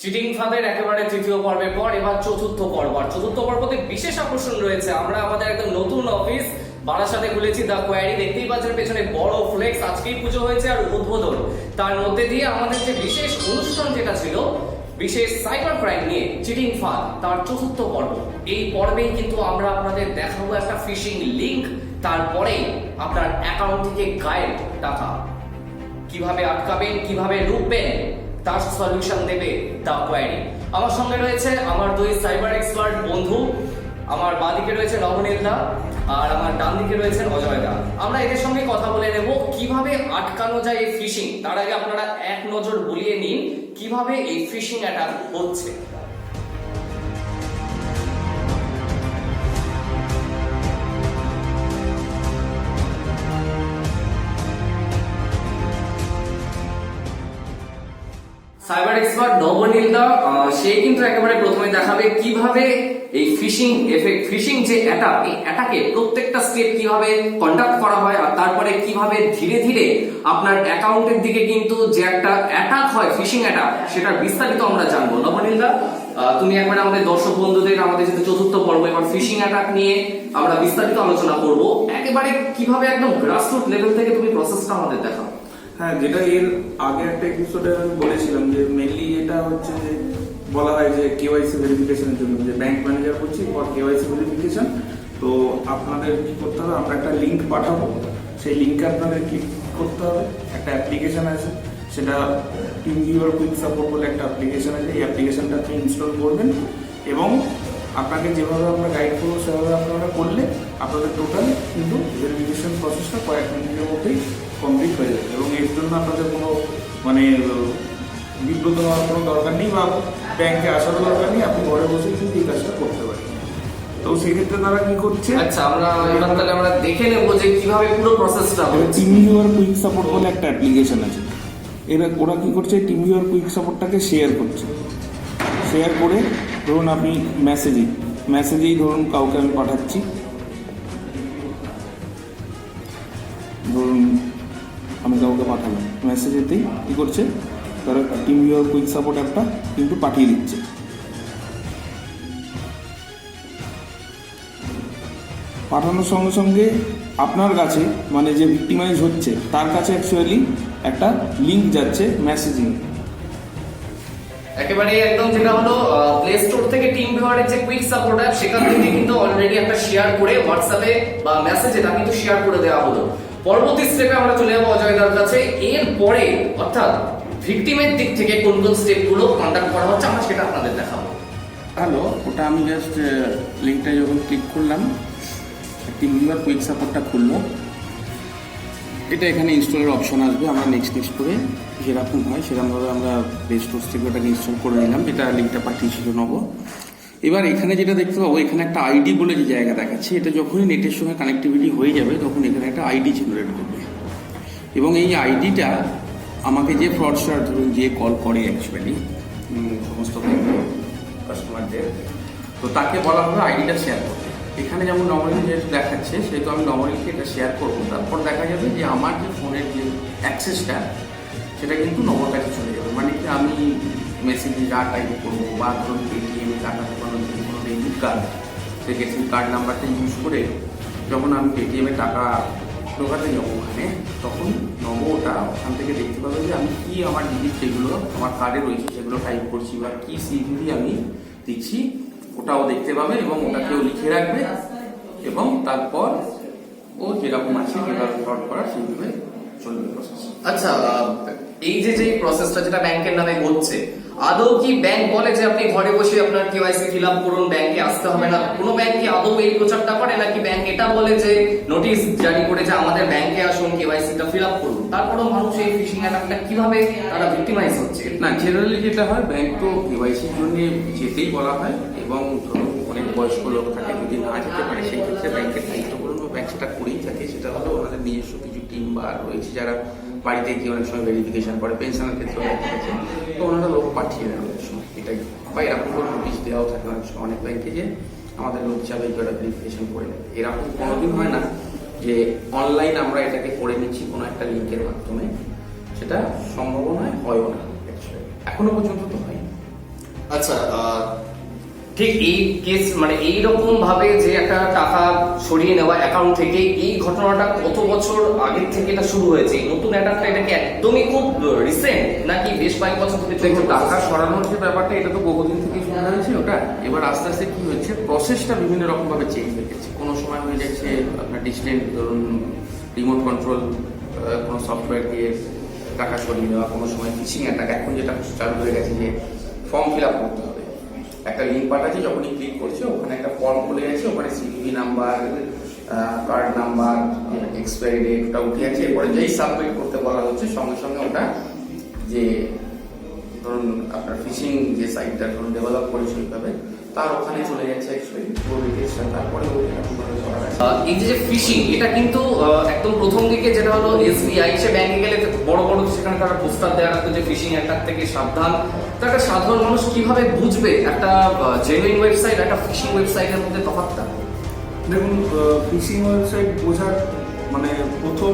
Cheating ফাঁদের একেবারে তৃতীয় পর্বের পর এবার চতুর্থ পর্ব। আর চতুর্থ পর্বতে বিশেষ আকর্ষণ রয়েছে। আমরা আমাদের একদম নতুন অফিস বারাসাতে খুলেছি, দ্য কোয়ারি। দেখতেই পাচ্ছেন পেছনে বড় ফ্লেক্স। আজকেই পুজো হয়েছে আর উদ্বোধন। তার মধ্যে দিয়ে আমাদের যে বিশেষ অনুষ্ঠান যেটা ছিল, বিশেষ সাইবার ক্রাইম নিয়ে চিটিং ফাঁদ, তার চতুর্থ পর্ব। এই পর্বেই কিন্তু আমরা আপনাদের দেখাবো একটা ফিশিং লিংক, তারপরে আপনার অ্যাকাউন্ট থেকে গায়েব টাকা কিভাবে আটকাবেন, কিভাবে রুখবেন, তার সলিউশন দেবে দ্য কোয়ারি। আমার সঙ্গে রয়েছে আমার দুই সাইবার এক্সপার্ট বন্ধু। আমার বাঁদিকে রয়েছে নবনীল দা আর আমার ডান দিকে রয়েছেন অজয় দা। আমরা এদের সঙ্গে কথা বলে নেব কিভাবে আটকানো যায় এই ফিশিং। তার আগে আপনারা এক নজর বুলিয়ে নিন কিভাবে এই ফিশিং অ্যাটাক হচ্ছে। সাইবার এক্সপার্ট নবনীল দা সে কিন্তু একেবারে প্রথমে দেখাবে কিভাবে এই ফিশিং এফেক্ট, ফিশিং যে অ্যাটাক, এই অ্যাটাকে প্রত্যেকটা স্টেপ কিভাবে কন্ডাক্ট করা হয় আর তারপরে কিভাবে ধীরে ধীরে আপনার অ্যাকাউন্টের দিকে কিন্তু যে একটা অ্যাটাক হয়, ফিশিং অ্যাটাক, সেটার বিস্তারিত আমরা জানবো। নবনীল দা, তুমি একবার আমাদের দর্শক বন্ধুদের, আমাদের যেহেতু চতুর্থ পর্ব, এবার ফিশিং অ্যাটাক নিয়ে আমরা বিস্তারিত আলোচনা করব। একেবারে কিভাবে একদম গ্রাসরুট লেভেল থেকে তুমি প্রসেসটা আমাদের দেখাও। হ্যাঁ, যেটা এর আগে একটা এপিসোডে আমি বলেছিলাম যে মেনলি এটা হচ্ছে যে বলা হয় যে কেওয়াইসি ভেরিফিকেশনের জন্য, যে ব্যাংক ম্যানেজার করছি ফর কেওয়াইসি ভেরিফিকেশন। তো আপনাদের কি করতে হবে, আমরা একটা লিঙ্ক পাঠাবো, সেই লিঙ্কে আপনাদের ক্লিক করতে হবে। একটা অ্যাপ্লিকেশন আছে, সেটা টিম ভিউয়ার কুইক সাপোর্ট বলে একটা অ্যাপ্লিকেশন আছে। এই অ্যাপ্লিকেশনটা আপনি ইনস্টল করবেন এবং আপনাকে যেভাবে আমরা গাইড করবো সেভাবে আপনারা করলে আপনাদের টোটাল কিন্তু ভেরিফিকেশন প্রসেসটা কয়েক মিনিটের মধ্যেই কমপ্লিট হয়ে যাবে। এবং এর জন্য আপনাদের কোনো বিব্রত হওয়ার কোনো দরকার নেই বা ব্যাংকে আসারও দরকার নেই। আপনি ঘরে বসে কিন্তু এই কাজটা করতে পারেন। তো সেক্ষেত্রে তারা কি করছে, আচ্ছা আমরা এবার তাহলে আমরা দেখে নেব যে কিভাবে পুরো প্রসেসটা হবে। টিম ভিউয়ার কুইক সাপোর্ট বলে একটা অ্যাপ্লিকেশন আছে। ওরা কি করছে, টিম ভিউয়ার কুইক সাপোর্টটাকে শেয়ার করছে। শেয়ার করে ধরুন আপনি মেসেজেই ধরুন কাউকে আমি পাঠাচ্ছি, ধরুন আমি কাউকে পাঠালাম, মেসেজেতেই কী করছে, তারা টিম ভিউয়ার কুইক সাপোর্ট অ্যাপটা কিন্তু পাঠিয়ে দিচ্ছে। পাঠানোর সঙ্গে সঙ্গে আপনার কাছে, মানে যে ভিক্টিমাইজ হচ্ছে তার কাছে অ্যাকচুয়ালি একটা লিঙ্ক যাচ্ছে মেসেজিং। একেবারে একদম যেটা হলো প্লে স্টোর থেকে টিম ভিউয়ারের যে কুইক সাপোর্ট অ্যাপ, সেখান থেকে কিন্তু অলরেডি একটা শেয়ার করে হোয়াটসঅ্যাপে বা মেসেজে তা কিন্তু শেয়ার করে দেওয়া হলো। পরবর্তী স্টেপে আমরা চলে যাবো অজয়দার কাছে। এরপরে অর্থাৎ ভিকটিমের দিক থেকে কোন কোন স্টেপগুলো কন্ডাক্ট করা হচ্ছে আমরা সেটা আপনাদের দেখাবো। হ্যালো, ওটা আমি জাস্ট লিঙ্কটা যখন ক্লিক করলাম, টিম ভিউয়ার কুইক সাপোর্টটা খুললো। এটা এখানে ইনস্টলের অপশন আসবে, আমরা নেক্সট করে যেরকম হয় সেরকমভাবে আমরা প্লে স্টোর থেকে ওটাকে ইনস্টল করে নিলাম। এটা লিঙ্কটা পাঠিয়েছিল নব। এবার এখানে যেটা দেখতে পাবো, এখানে একটা আইডি বলে যে জায়গা দেখাচ্ছে, এটা যখনই নেটের সঙ্গে কানেক্টিভিটি হয়ে যাবে তখন এখানে একটা আইডি জেনারেট করবে। এবং এই আইডিটা আমাকে যে ফ্রডস্টার, ধরুন যে কল করে অ্যাকচুয়ালি সমস্ত কাস্টমারদের, তো তাকে বলা হবে আইডিটা শেয়ার করতে। এখানে যেমন নর্মালি যেহেতু দেখাচ্ছে, সেহেতু আমি নর্মালিকে এটা শেয়ার করবো। তারপর দেখা যাবে যে আমার যে ফোনের যে অ্যাক্সেসটা, সেটা কিন্তু নবর কাছে চলে যাবে। মানে কি, আমি মেসেজে যা টাইপ করবো বা ধরুন পেটিএমে টাকা ঢোকানোর জন্য কোনো ডেবিট কার্ড থেকে সেই কার্ড নাম্বারটা ইউজ করে যখন আমি পেটিএমে টাকা ঢোকাতে যাবো ওখানে, তখন নব ওটা ওখান থেকে দেখতে পাবে যে আমি কি আমার ডিজিট যেগুলো আমার কার্ডে রয়েছে সেগুলো টাইপ করছি বা কি সিভিভি আমি দিচ্ছি, ওটাও দেখতে পাবে এবং ওটাকেও লিখে রাখবে। এবং তারপর ও যেরকম আছে যেভাবে ফ্রড করার সেইভাবে চলবে প্রসেস। আচ্ছা, এই যে প্রসেসটা যেটা ব্যাংকের নামে হচ্ছে, আদৌ কি ব্যাংক বলে যে আপনি ঘরে বসে আপনার কেওয়াইসি ফিল আপ করুন, ব্যাংকে আসতে হবে না? কোনো ব্যাংক কি আদৌ এই প্রচারটা করে, নাকি ব্যাংক এটা বলে যে নোটিশ জারি করে যে আমাদের ব্যাংকে আসুন, কেওয়াইসিটা ফিল আপ করুন? তারপরেও মানুষ এই ফিশিং অ্যাটাকটা কিভাবে তারা ভিক্টিমাইজ হচ্ছে? না, জেনারেলি যেটা হয়, ব্যাংক তো কেওয়াইসির জন্য যেতেই বলা হয়। এবং ধরুন অনেক বয়স্ক লোক থাকে, যদি না যেতে পারে সেই ক্ষেত্রে ব্যাংকের দায়িত্বপূর্ণ ব্যাংক সেটা করেই থাকে। সেটা হলো ওনাদের নিজস্ব কিছু টিম বা রয়েছে যারা বাড়িতে গিয়ে অনেক সময় ভেরিফিকেশন করে, পেনশনের ক্ষেত্রেও দেখা গেছে, তো ওনারা লোক পাঠিয়ে দেন অনেক সময়। এটাই, বা এরকম কোনো নোটিশ দেওয়াও থাকে অনেক সময় অনেক ব্যাংকে যে আমাদের লোক যাবে এটা ভেরিফিকেশন করে নেবে। এরকম কোনোদিন হয় না যে অনলাইন আমরা এটাকে করে নিচ্ছি কোনো একটা লিঙ্কের মাধ্যমে, সেটা সম্ভব নয়, হয়ও না। এখনো পর্যন্ত তো হয়নি। আচ্ছা, ঠিক এই কেস মানে এইরকম ভাবে যে একটা টাকা সরিয়ে নেওয়া অ্যাকাউন্ট থেকে, এই ঘটনাটা কত বছর আগের থেকে এটা শুরু হয়েছে? এই নতুন অ্যাটাকটা এটা কি একদমই খুব রিসেন্ট নাকি বেশ কয়েক বছর ধরে দেখুন, টাকা সরানোর যে ব্যাপারটা, এটা তো বহুদিন থেকে শুরু হয়েছে ওটা। এবার আস্তে আস্তে কি হচ্ছে, প্রসেসটা বিভিন্ন রকম ভাবে চেঞ্জ হয়ে গেছে। কোনো সময় হয়ে যাচ্ছে আপনার ডিস্টেন্ট, ধরুন রিমোট কন্ট্রোল কোনো সফটওয়্যার দিয়ে টাকা সরিয়ে নেওয়া, কোনো সময় ফিশিং অ্যাটাক। এখন যেটা চালু হয়ে গেছে যে ফর্ম ফিল আপ করতে হবে, একটা লিঙ্ক পাঠাচ্ছে, যখনই ক্লিক করছে ওখানে একটা ফর্ম খুলে যাচ্ছে, ওখানে CVV number, card number, expiry date ওটা উঠে আছে। এরপরে যেই সাবমিট করতে বলা হচ্ছে সঙ্গে সঙ্গে ওটা যে ধরুন আপনার ফিশিং যে সাইটটা ধরুন ডেভেলপ করেছে ওইভাবে, তার ওখানে চলে যাচ্ছে অ্যাকচুয়ালি পুরো ডিটেলসটা। তারপরে এই যে ফিশিং, এটা কিন্তু একদম প্রথম দিকে যেটা হলো এসবিআই, সে ব্যাংকে গেলে বড় বড় সেখানে তারা পোস্টার দেওয়া রাখতো যে ফিশিং অ্যাটাক থেকে সাবধান। তো একটা সাধারণ মানুষ কিভাবে বুঝবে একটা জেনুইন ওয়েবসাইট একটা ফিশিং ওয়েবসাইটের মধ্যে তফাৎটা? দেখুন, ফিশিং ওয়েবসাইট বোঝার মানে প্রথম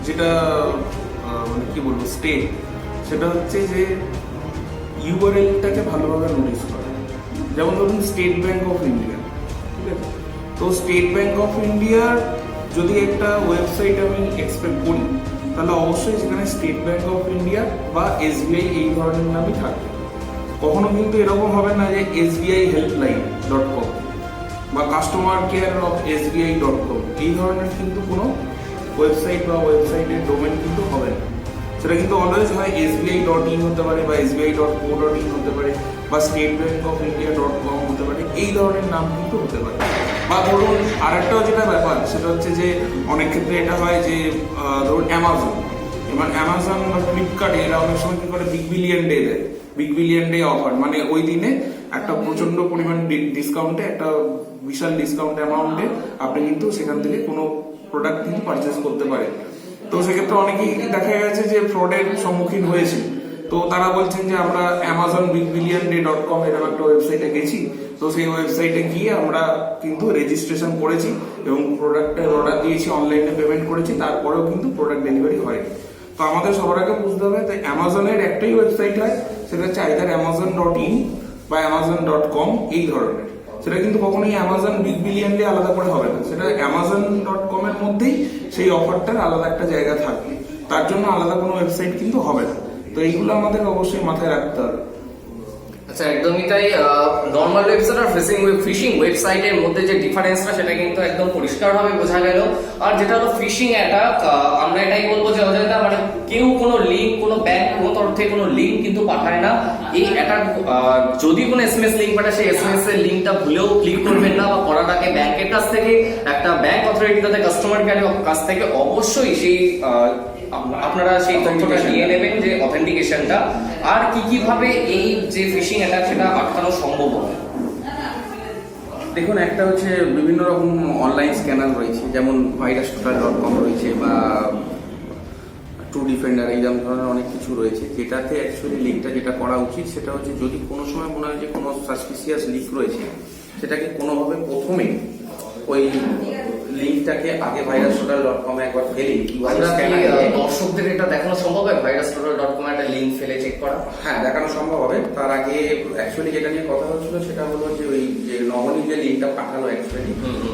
যেটা মানে কি বলবো স্টেপ, সেটা হচ্ছে যে ইউআরএলটাকে ভালোভাবে নোটিস করা। যেমন ধরুন স্টেট ব্যাংক অফ ইন্ডিয়া, ঠিক আছে? তো স্টেট ব্যাংক অফ ইন্ডিয়ার যদি একটা ওয়েবসাইট আমি এক্সপেক্ট করি, তাহলে অবশ্যই সেখানে স্টেট ব্যাংক অফ ইন্ডিয়া বা এসবিআই এই ধরনের নামই থাকবে। কখনো কিন্তু এরকম হবে না যে SBIhelpline.com বা কাস্টমার কেয়ার অফ SBI.com এই ধরনের কিন্তু কোনো ওয়েবসাইট বা ওয়েবসাইটের ডোমেন কিন্তু হবে না। সেটা কিন্তু অলওয়েজ হয় SBI.in হতে পারে বা SBI.co.in হতে পারে বা statebankofindia.com হতে পারে, এই ধরনের নাম কিন্তু হতে পারে। বা ধরুন আরেকটাও যেটা ব্যাপার, সেটা হচ্ছে যে অনেক ক্ষেত্রে এটা হয় যে ধরুন অ্যামাজন, এবার অ্যামাজন বা ফ্লিপকার্টে এরা অনেক সময় কি করে বিগ বিলিয়ন ডে দেয়, বিগ বিলিয়ন ডে অফার, মানে ওই দিনে একটা প্রচন্ড পরিমাণ ডিসকাউন্টে, একটা বিশাল ডিসকাউন্ট অ্যামাউন্টে আপনি কিন্তু সেখান থেকে কোনো প্রোডাক্ট কিন্তু পারচেস করতে পারেন। তো সেক্ষেত্রে অনেকেই দেখা গেছে যে ফ্রডের সম্মুখীন হয়েছে। তো তারা বলছেন যে আমরা amazonbigbillionday.com এরকম একটা ওয়েবসাইটে গেছি, তো সেই ওয়েবসাইটে গিয়ে আমরা কিন্তু রেজিস্ট্রেশন করেছি এবং প্রোডাক্টের অর্ডার দিয়েছি, অনলাইনে পেমেন্ট করেছি, তারপরেও কিন্তু প্রোডাক্ট ডেলিভারি হয়নি। তো আমাদের সবার আগে বুঝতে হবে যে অ্যামাজনের একটাই ওয়েবসাইট হয়, সেটা হচ্ছে আইদার amazon.in বা amazon.com এই ধরনের। সেটা কিন্তু কখনোই অ্যামাজন বিগ বিলিয়ন ডে আলাদা করে হবে না, সেটা amazon.com এর মধ্যেই সেই অফারটার আলাদা একটা জায়গা থাকবে, তার জন্য আলাদা কোনো ওয়েবসাইট কিন্তু হবে না। তো এইগুলো আমাদের অবশ্যই মাথায় রাখতে হবে। আচ্ছা, একদমই তাই। নর্মাল ওয়েবসাইট আর ফিশিং ওয়েবসাইটের মধ্যে যে ডিফারেন্সটা, সেটা কিন্তু একদম পরিষ্কারভাবে বোঝা গেল। আর যেটা হলো ফিশিং অ্যাটাক, আমরা এটাই বলবো যে অযোধ্যা মানে কেউ কোনো লিঙ্ক, কোনো ব্যাংক কোনো তরফ থেকে কোনো লিঙ্ক কিন্তু পাঠায় না। এই অ্যাটাক যদি কোনো SMS লিঙ্ক পাঠায়, সেই SMS এর লিঙ্কটা ভুলেও ক্লিক করবেন না, বা করার আগে ব্যাংকের কাছ থেকে, একটা ব্যাংক অথরিটি তাদের কাস্টমার কেয়ারের কাছ থেকে অবশ্যই সেই আপনারা সেই তথ্যটা নিয়ে নেবেন যে অথেন্টিকেশনটা। আর কি ভাবে এই যে ফিশিং অ্যাটাক সেটা আটকানো সম্ভব হবে? দেখুন, একটা হচ্ছে বিভিন্ন রকম অনলাইন স্ক্যানার রয়েছে, যেমন virustotal.com রয়েছে বা ট্রু ডিফেন্ডার, এই ধরনের অনেক কিছু রয়েছে, যেটাতে অ্যাকচুয়ালি লিঙ্কটা যেটা করা উচিত সেটা হচ্ছে যদি কোনো সময় মনে হয় যে কোনো সাসপিসিয়াস লিঙ্ক রয়েছে, সেটাকে কোনোভাবে প্রথমে ওই লিঙ্কটাকে আগে virustotal.com এ একবার ফেলে দর্শকদের এটা দেখানো সম্ভব হয়, virustotal.com একটা লিঙ্ক ফেলে চেক করা? হ্যাঁ, দেখানো সম্ভব হবে। তার আগে অ্যাকচুয়ালি যেটা নিয়ে কথা হচ্ছিল সেটা হলো যে ওই যে নবনী যে লিঙ্কটা পাঠালো অ্যাকচুয়ালি,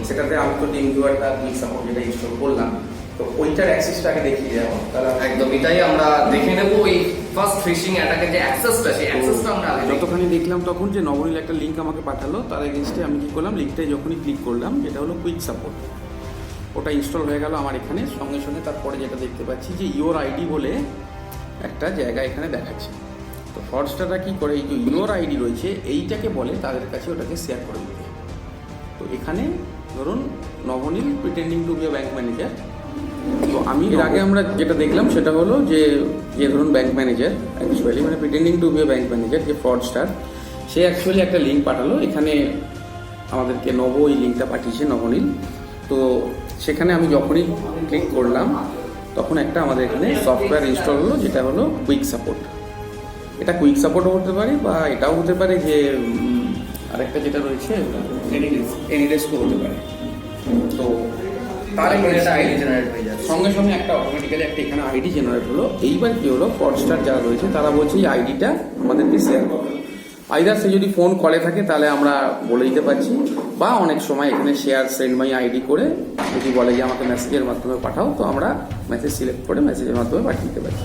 সেটাতে আমি তো টিম ভিউয়ারটা কুইক সাপোর্ট যেটা ইনস্টল করলাম, তো ওইটার অ্যাক্সেসটাকে দেখিয়ে দেবো। তাহলে একদমই তাই, আমরা দেখে নেবো ওই ফার্স্ট ফিশিং অ্যাটাকের যে অ্যাক্সেসটা, সেই অ্যাক্সেসটা আমরা যতখানি দেখলাম তখন যে নবনীল একটা লিঙ্ক আমাকে পাঠালো, তার এগেনস্টে আমি কি করলাম, লিঙ্কটায় যখনই ক্লিক করলাম, যেটা হলো কুইক সাপোর্ট, ওটা ইনস্টল হয়ে গেল আমার এখানে। সঙ্গে সঙ্গে তারপরে যেটা দেখতে পাচ্ছি যে ইওর আইডি বলে একটা জায়গা এখানে দেখাচ্ছে। তো ফ্রডস্টাররা কি করে, এই যে ইওর আইডি রয়েছে এইটাকে বলে তাদের কাছে ওটাকে শেয়ার করে দিতে। তো এখানে ধরুন Nabanil pretending to be a bank manager. তো আমি এর আগে আমরা যেটা দেখলাম সেটা হলো যে ধরুন ব্যাংক ম্যানেজার অ্যাকচুয়ালি মানে pretending to be a bank manager যে ফ্রডস্টার, সে অ্যাকচুয়ালি একটা লিঙ্ক পাঠালো এখানে আমাদেরকে, ওই লিঙ্কটা পাঠিয়েছে নবনীল। তো সেখানে আমি যখনই ক্লিক করলাম তখন একটা আমাদের এখানে সফটওয়্যার ইনস্টল হলো, যেটা হলো কুইক সাপোর্ট। এটা কুইক সাপোর্টও হতে পারে বা এটাও হতে পারে যে আরেকটা যেটা রয়েছে এনিডেস্কও হতে পারে। তো তার একটা আইডি জেনারেট হয়ে যায়, সঙ্গে সঙ্গে একটা অটোমেটিক্যালি একটা এখানে আইডি জেনারেট হলো। এইবার কি হলো, ফ্রডস্টার যারা রয়েছে তারা বলছে এই আইডিটা আমাদেরকে শেয়ার করো। আইদার সে যদি ফোন কলে থাকে তাহলে আমরা বলে দিতে পারছি, বা অনেক সময় এখানে শেয়ার সেন্ড মাই আইডি করে যদি বলে যে আমাকে মেসেজের মাধ্যমে পাঠাও, তো আমরা মেসেজ সিলেক্ট করে মেসেজের মাধ্যমে পাঠিয়ে দিতে পারি।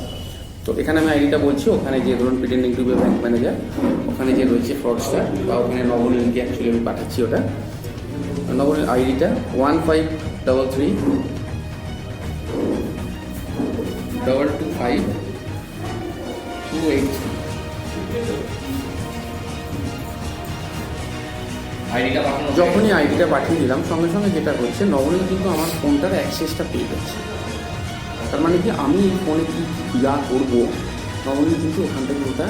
তো এখানে আমি আইডিটা বলছি, ওখানে যে ধরুন pretending to be bank manager, ওখানে যে রয়েছে ফ্রডস্টার, বা ওখানে নবনীলকে অ্যাকচুয়ালি আমি পাঠাচ্ছি ওটা। নবনীল আইডিটা 1533225282 আইডিটা পাঠানো যখনই আইডিটা পাঠিয়ে দিলাম সঙ্গে সঙ্গে যেটা হচ্ছে, নবনীল কিন্তু আমার ফোনটার অ্যাক্সেসটা পেয়ে যাচ্ছে। তার মানে কি আমি এই ফোনে কি যা করবো, নবনীল কিন্তু ওখান থেকে ওটা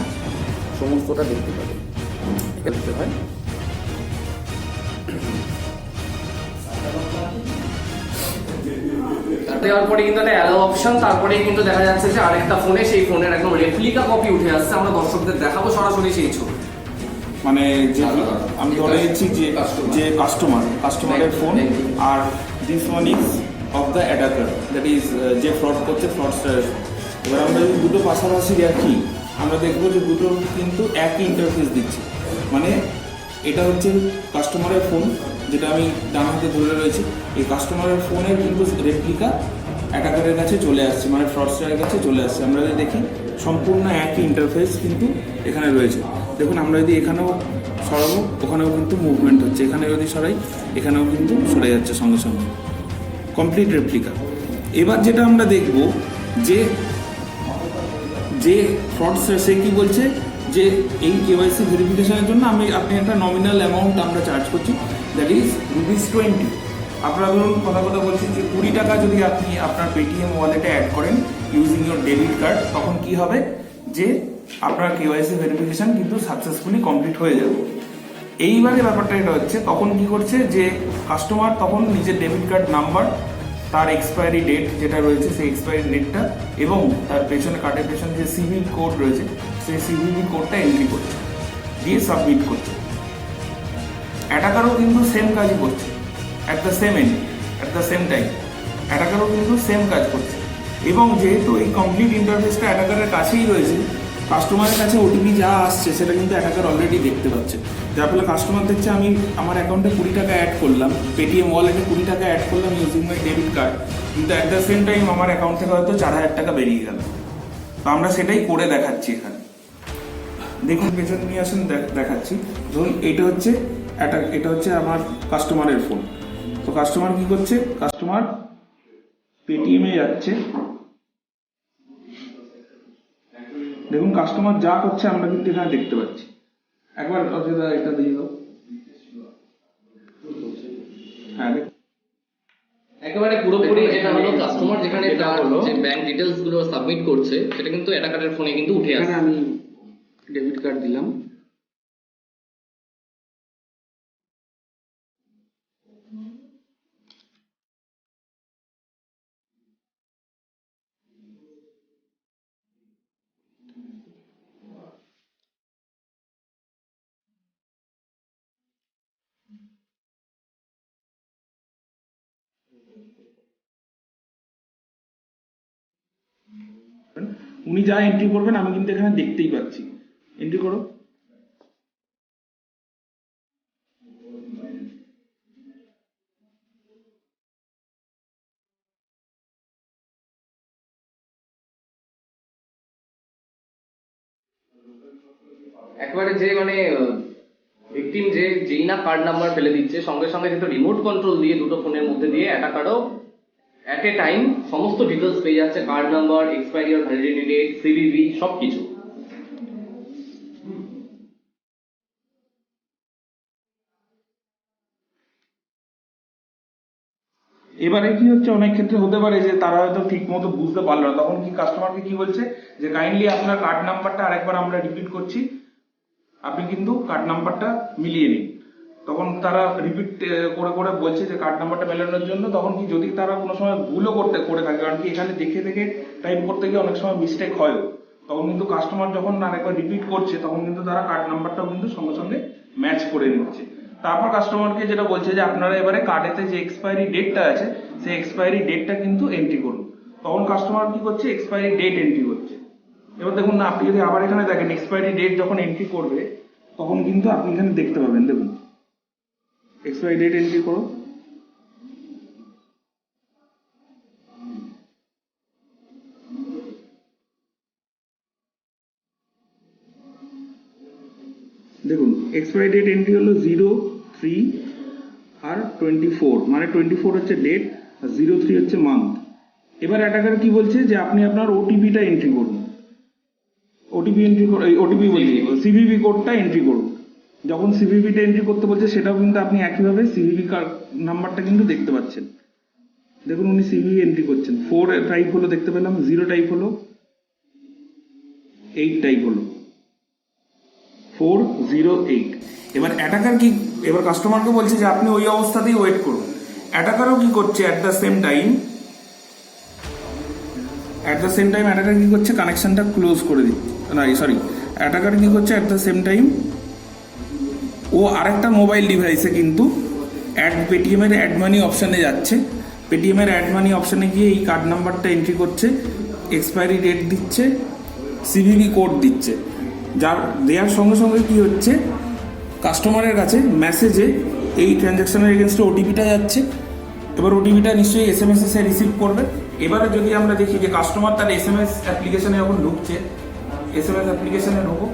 সমস্তটা দেখতে পাবে। দেখতে হয় দেওয়ার পরে কিন্তু একটা অ্যালাউ অপশন, তারপরে কিন্তু দেখা যাচ্ছে যে আরেকটা ফোনে সেই ফোনের একদম রেপ্লিকা কপি উঠে আসছে। আমরা দর্শকদের দেখাবো সরাসরি সেই ছবি। মানে যে আমি ধরে নিচ্ছি যে কাস্টমারের ফোন, আর this one is of the attacker, that is যে ফ্রড করছে ফ্রডস্টারের। এবার আমরা যদি দুটো পাশাপাশি রাখি, আমরা দেখবো যে দুটো কিন্তু একই ইন্টারফেস দিচ্ছে। মানে এটা হচ্ছে কাস্টমারের ফোন, যেটা আমি ডান হাতে ধরে রয়েছে। এই কাস্টমারের ফোনের কিন্তু রেপ্লিকা অ্যাটাকারের কাছে চলে আসছে, মানে ফ্রডস্টারের কাছে চলে আসছে। আমরা যদি দেখি সম্পূর্ণ একই ইন্টারফেস কিন্তু এখানে রয়েছে। দেখুন, আমরা যদি এখানেও সরাবো, ওখানেও কিন্তু মুভমেন্ট হচ্ছে, এখানে যদি সরাই এখানেও কিন্তু সরে যাচ্ছে সঙ্গে সঙ্গে, কমপ্লিট রেপ্লিকা। এবার যেটা আমরা দেখব যে ফ্রডস্টার সে কি বলছে, যে এই কেওয়াইসি ভেরিফিকেশনের জন্য আপনি একটা নমিনাল অ্যামাউন্ট আমরা চার্জ করছি, দ্যাট ইজ ₹20। আপনারা ধরুন কথা বলছি যে 20 টাকা যদি আপনি আপনার পেটিএম ওয়ালেটে অ্যাড করেন ইউজিং ইউর ডেবিট কার্ড, তখন কি হবে যে আপনার কেওয়াইসি ভেরিফিকেশন কিন্তু সাকসেসফুলি কমপ্লিট হয়ে যাবে। এইবারে ব্যাপারটা এটা হচ্ছে, তখন কি করছে যে কাস্টমার তখন নিজের ডেবিট কার্ড নাম্বার, তার এক্সপায়ারি ডেট যেটা রয়েছে সেই এক্সপায়ারি ডেটটা, এবং তার পেছনে কার্ডের পেছনে যে সিভিভি কোড রয়েছে সেই সিভিভি কোডটা এন্ট্রি করছে, দিয়ে সাবমিট করছে। অ্যাটাকারও কিন্তু সেম কাজই করছে, অ্যাট দ্য সেম টাইম অ্যাটাকারও কিন্তু সেম কাজ করছে। এবং যেহেতু এই কমপ্লিট ইন্টারফেসটা অ্যাটাকারের কাছেই রয়েছে, কাস্টমারের কাছে ওটিপি যা আসছে সেটা কিন্তু অ্যাটাকার অলরেডি দেখতে পাচ্ছে। যার ফলে কাস্টমার দেখছে আমি আমার অ্যাকাউন্টে 20 টাকা অ্যাড করলাম, পেটিএম ওয়ালেটে 20 টাকা অ্যাড করলাম ইউজিং মাই ডেবিট কার্ড, কিন্তু অ্যাট দ্য সেম টাইম আমার অ্যাকাউন্ট থেকে হয়তো 4000 টাকা বেরিয়ে গেল। তো আমরা সেটাই করে দেখাচ্ছি এখানে। দেখুন, পেছনে নিয়ে আসেন, দেখাচ্ছি। ধরুন এটা হচ্ছে আমার কাস্টমারের ফোন। তো কাস্টমার কি করছে, কাস্টমার পেটিএমে যাচ্ছে। দেখুন কাস্টমার যা করছে আমরা কিন্তু এখানে দেখতে পাচ্ছি। একবার অযোধ্যা এটা দিয়ে দাও। হ্যাঁ, একেবারে পুরোপুরি যেটা হলো কাস্টমার যেখানে তার যে ব্যাংক ডিটেইলস গুলো সাবমিট করছে সেটা কিন্তু অ্যাটাকারের ফোনে কিন্তু উঠে আসছে। আমি ডেবিট কার্ড দিলাম, উনি যা এন্ট্রি করবেন আমি কিন্তু এখানে দেখতেই পাচ্ছি। এন্ট্রি করো। একবারে যে মানে ভিকটিম যেই না কার্ড নাম্বার ফেলে দিচ্ছে, সঙ্গে সঙ্গে কিন্তু রিমোট কন্ট্রোল দিয়ে দুটো ফোনের মধ্যে দিয়ে অ্যাটাকারও অ্যাট এ টাইম সমস্ত ডিটেলস পেয়ে যাচ্ছে, কার্ড নাম্বার, এক্সপায়ারি আর ভ্যালিডিটি ডেট, সিভিভি সবকিছু। এবারে কি হচ্ছে, অনেক ক্ষেত্রে হতে পারে যে তারা হয়তো ঠিক মতো বুঝতে পারলো না, তখন কি কাস্টমারকে কি বলছে যে কাইন্ডলি আপনার কার্ড নাম্বারটা আরেকবার আমরা রিপিট করছি, আপনি কিন্তু কার্ড নাম্বারটা মিলিয়ে নিন। তখন তারা রিপিট করে বলছে যে কার্ড নাম্বারটা মেলানোর জন্য। তখন কি যদি তারা কোনো সময় ভুলও করে থাকে, কারণ কি এখানে দেখে টাইপ করতে গিয়ে অনেক সময় মিস্টেক হয়, তখন কিন্তু কাস্টমার যখন আরেকবার রিপিট করছে তখন কিন্তু তারা কার্ড নাম্বারটাও কিন্তু সঙ্গে সঙ্গে ম্যাচ করে নিচ্ছে। তারপর কাস্টমারকে যেটা বলছে যে আপনারা এবারে কার্ডেতে যে এক্সপায়ারি ডেটটা আছে সেই এক্সপায়ারি ডেটটা কিন্তু এন্ট্রি করুন। তখন কাস্টমার কি করছে, এক্সপায়ারি ডেট এন্ট্রি করছে। এবার দেখুন না, আপনি যদি আবার এখানে দেখেন এক্সপায়ারি ডেট যখন এন্ট্রি করবে তখন কিন্তু আপনি এখানে দেখতে পাবেন। দেখুন এক্সপায়ারি ডেট এন্ট্রি করো, দেখুন এক্সপায়ারি ডেট এন্ট্রি হলো 03 আর 24, মানে 24 হচ্ছে ডেট আর 03 হচ্ছে মান্থ। এবার অ্যাটাকার কি বলছে যে আপনি আপনার ওটিপিটা এন্ট্রি করুন, সিভিভি কোডটা এন্ট্রি করুন। যখন সিভিভিটা এন্ট্রি করতে বলছে সেটাও কিন্তু আপনি একইভাবে সিভিভি নাম্বারটা কিন্তু দেখতে পাচ্ছেন। দেখুন উনি সিভিভি এন্ট্রি করছেন, 4 টাইপ হলো দেখতে পেলাম, 0 টাইপ হলো, 8 টাইপ হলো, 408। এবার অ্যাটাকার কি, এবার কাস্টমারকে বলছে যে আপনি ওই অবস্থাতেই ওয়েট করুন। অ্যাটাকারও কি করছে at the same time attacker কি করছে, কানেকশনটা ক্লোজ করে দিচ্ছে, অ্যাটাকার কি করছে অ্যাট দ্য সেম টাইম ও আরেকটা মোবাইল ডিভাইসে কিন্তু পেটিএমের অ্যাড মানি অপশানে যাচ্ছে, পেটিএমের অ্যাড মানি অপশানে গিয়ে এই কার্ড নাম্বারটা এন্ট্রি করছে, এক্সপায়ারি ডেট দিচ্ছে, সিভিভি কোড দিচ্ছে। যার দেওয়ার সঙ্গে সঙ্গে কি হচ্ছে, কাস্টমারের কাছে মেসেজে এই ট্রানজ্যাকশনের এগেনস্টে ওটিপিটা যাচ্ছে। এবার ওটিপিটা নিশ্চয়ই SMS এসে রিসিভ করবে। এবারে যদি আমরা দেখি যে কাস্টমার তার SMS অ্যাপ্লিকেশনে যখন ঢুকছে, SMS অ্যাপ্লিকেশনে ঢুকো,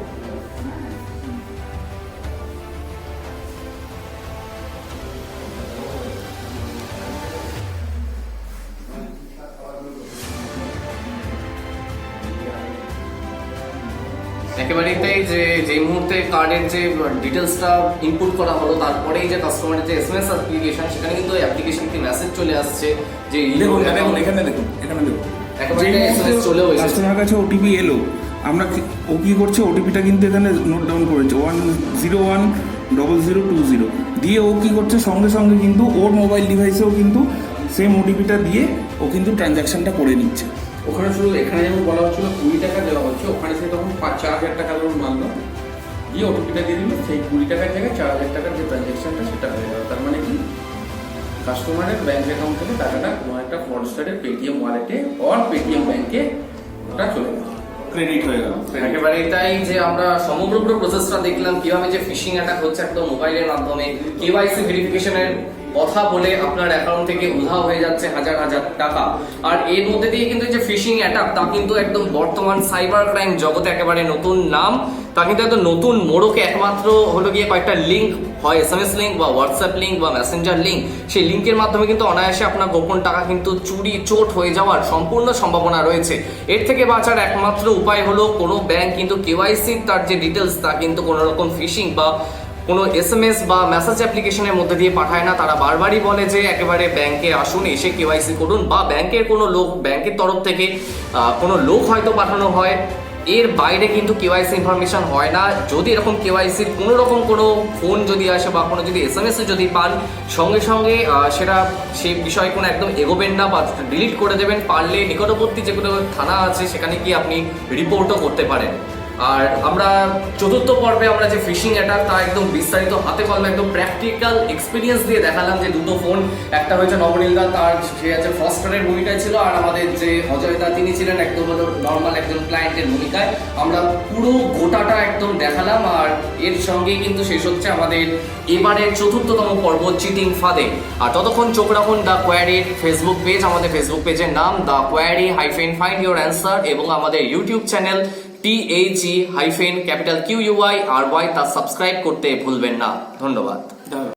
একেবারেই তাই, যে যেই মুহূর্তে কার্ডের যে ডিটেলসটা ইনপুট করা হলো তারপরেই যে কাস্টমারের যে SMS অ্যাপ্লিকেশন, সেখানে কিন্তু অ্যাপ্লিকেশন কি মেসেজ চলে আসছে যে এখানে দেখুন একেবারে SMS চলেও এসেছে। কাস্টমার কাছে ওটিপি এলো, আমরা ও কি করছে, ওটিপিটা কিন্তু এখানে নোট ডাউন করেছে 1010020 দিয়ে ও কি করছে, সঙ্গে সঙ্গে কিন্তু ওর মোবাইল ডিভাইসেও কিন্তু সেম ওটিপিটা দিয়ে ও কিন্তু ট্রানজ্যাকশনটা করে নিচ্ছে। ওখানে শুধু এখানে যেমন বলা হচ্ছিল 20 টাকা দেওয়া হচ্ছে, ওখানে সে তখন 4,000 টাকা ধরুন মানলো, দিয়ে ওটিপিটা দিয়ে দিল, সেই 20 টাকার জায়গায় 4,000 টাকার যে ট্রানজ্যাকশনটা সেটা হয়ে গেল। তার মানে কি, কাস্টমারের ব্যাংক অ্যাকাউন্ট থেকে টাকাটা কোনো একটা ফ্রডস্টারের পেটিএম ওয়ালেটে অর পেটিএম ব্যাংকে ওটা চলে গেল, ক্রেডিট হয়ে গেল। একেবারেই তাই, যে আমরা সমগ্র পুরো প্রসেসটা দেখলাম কিভাবে যে ফিশিং অ্যাটাক হচ্ছে একদম মোবাইলের মাধ্যমে, কেওয়াইসি ভেরিফিকেশনের কথা বলে আপনার অ্যাকাউন্ট থেকে উধাও হয়ে যাচ্ছে হাজার হাজার টাকা। আর এর মধ্যে দিয়ে কিন্তু যে ফিশিং অ্যাটাক, তা কিন্তু একদম বর্তমান সাইবার ক্রাইম জগতে একেবারে নতুন নাম, তা কিন্তু একদম নতুন মোড়কে একমাত্র হলো গিয়ে কয়েকটা লিঙ্ক, হয় SMS লিঙ্ক বা হোয়াটসঅ্যাপ লিঙ্ক বা মেসেঞ্জার লিঙ্ক, সেই লিঙ্কের মাধ্যমে কিন্তু অনায়াসে আপনার গোপন টাকা কিন্তু চুরি চোট হয়ে যাওয়ার সম্পূর্ণ সম্ভাবনা রয়েছে। এর থেকে বাঁচার একমাত্র উপায় হলো, কোনো ব্যাংক কিন্তু কেওয়াইসি তার যে ডিটেলস তা কিন্তু কোনো রকম ফিশিং বা কোনো SMS বা মেসেজ অ্যাপ্লিকেশনের মধ্যে দিয়ে পাঠায় না। তারা বারবারই বলে যে একেবারে ব্যাংকে আসুন, এসে কেওয়াইসি করুন, বা ব্যাংকের কোনো লোক, ব্যাংকের তরফ থেকে কোনো লোক হয়তো পাঠানো হয়, এর বাইরে কিন্তু কেওয়াইসি ইনফরমেশন হয় না। যদি এরকম কেওয়াইসির কোনো রকম কোনো ফোন যদি আসে বা কোনো যদি SMS যদি পান, সঙ্গে সঙ্গে সেটা সেই বিষয়ে কোনো একদম এগোবেন না বা ডিলিট করে দেবেন। পারলে নিকটবর্তী যে কোনো থানা আছে সেখানে গিয়ে আপনি রিপোর্টও করতে পারেন। আর আমরা চতুর্থ পর্বে আমরা যে ফিশিং অ্যাটাক, তা একদম বিস্তারিত হাতে কলমে একদম প্র্যাকটিক্যাল এক্সপিরিয়েন্স দিয়ে দেখালাম যে দুটো ফোন, একটা হয়েছে নবনীল দা, তার সে আছে ফস্টারের ভূমিকায় ছিল, আর আমাদের যে অজয় দা তিনি ছিলেন একদম হলো নর্মাল একজন ক্লায়েন্টের ভূমিকায়। আমরা পুরো গোটাটা একদম দেখালাম, আর এর সঙ্গে কিন্তু শেষ হচ্ছে আমাদের এবারের চতুর্থতম পর্ব, চিটিং ফাঁদে। আর ততক্ষণ চোখ রাখুন দ্য কোয়ারির ফেসবুক পেজ, আমাদের ফেসবুক পেজের নাম the query find your answer, এবং আমাদের ইউটিউব চ্যানেল THE-QUYRY, তা সাবস্ক্রাইব করতে ভুলবেন না। ধন্যবাদ।